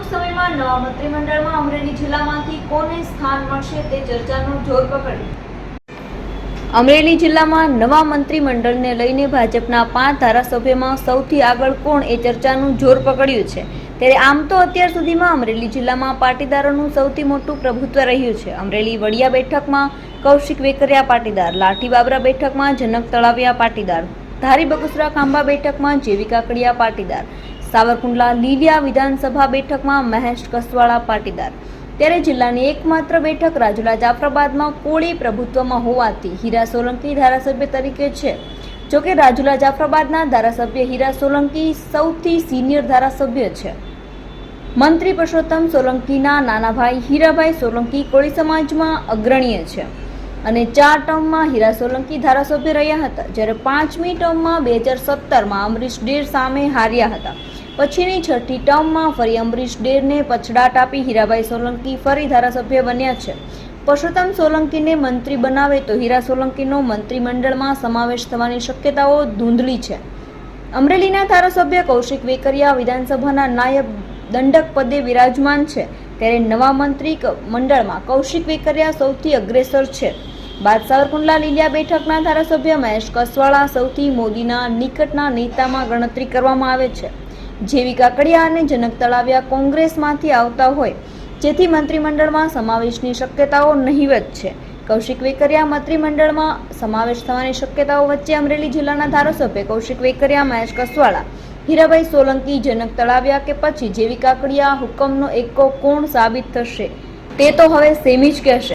ટૂંક સમયમાં નવા મંત્રીમંડળમાં અમરેલી જિલ્લામાંથી કોને સ્થાન મળશે તે ચર્ચાનું જોર પકડ્યું। અમરેલી જિલ્લામાં નવા મંત્રીમંડળને લઈને ભાજપના 5 ધારાસભ્યોમાં સૌથી આગળ કોણ એ ચર્ચાનું જોર પકડ્યું છે। ત્યારે આમ તો અત્યાર સુધીમાં અમરેલી જિલ્લામાં પાટીદારોનું સૌથી મોટું પ્રભુત્વ રહ્યું છે। અમરેલી વડિયા બેઠકમાં કૌશિક વેકરિયા પાટીદાર, લાઠી બાબરા બેઠકમાં જનક તળાવિયા પાટીદાર, ધારી બગસરા ખાંભા બેઠકમાં જેવી કાકડિયા પાટીદાર, સાવરકુંડલા લીલિયા વિધાનસભા બેઠકમાં મહેશ કસવાળા પાટીદાર। ત્યારે જિલ્લાની એકમાત્ર બેઠક રાજુલા જાફરાબાદમાં કોળી પ્રભુત્વમાં હોવાથી હીરા સોલંકી ધારાસભ્ય તરીકે છે। જોકે રાજુલા જાફરાબાદના ધારાસભ્ય હીરા સોલંકી સૌથી સિનિયર ધારાસભ્ય છે। મંત્રી પરસોત્તમ સોલંકીના નાના ભાઈ હીરાભાઈ સોલંકી કોળી સમાજમાં અગ્રણીય છે અને 4 ટર્મમાં હીરા સોલંકી ધારાસભ્ય રહ્યા હતા, જ્યારે 5મી ટર્મમાં 2017માં અમરીશ ડેર સામે હાર્યા હતા। પછીની 6ઠી ટર્મમાં ફરી અમરીશ ડેરને પછડાટ આપી હીરાભાઈ સોલંકી ફરી ધારાસભ્ય બન્યા છે। પરસોત્તમ સોલંકીને મંત્રી બનાવે તો હીરા સોલંકીનો મંત્રીમંડળમાં સમાવેશ થવાની શક્યતાઓ ધૂંધળી છે। અમરેલીના ધારાસભ્ય કૌશિક વેકરિયા વિધાનસભાના નાયબ દંડક પદે વિરાજમાન છે, ત્યારે નવા મંત્રી મંડળમાં કૌશિક વેકરિયા સૌથી અગ્રેસર છે। બાદ સાવરકુંડલા લીલિયા બેઠકના ધારાસભ્ય મહેશ કસવાળા સૌથી મોદીના નિકટના નેતામાં ગણતરી કરવામાં આવે છે। જેવી કાકડિયા અને જનક તળાવિયા કોંગ્રેસમાંથી આવતા હોય, જેથી મંત્રીમંડળમાં સમાવેશની શક્યતાઓ નહીવત છે। કૌશિક વેકરિયા મંત્રીમંડળમાં સમાવેશ થવાની શક્યતાઓ વચ્ચે અમરેલી જિલ્લાના ધારાસભ્ય કૌશિક વેકરિયા, મહેશ કસવાળા, હીરાભાઈ સોલંકી, જનક તળાવિયા કે પછી જેવી કાકડિયા હુકમનો એકો કોણ સાબિત થશે તે તો હવે સેમી જ કહેશે।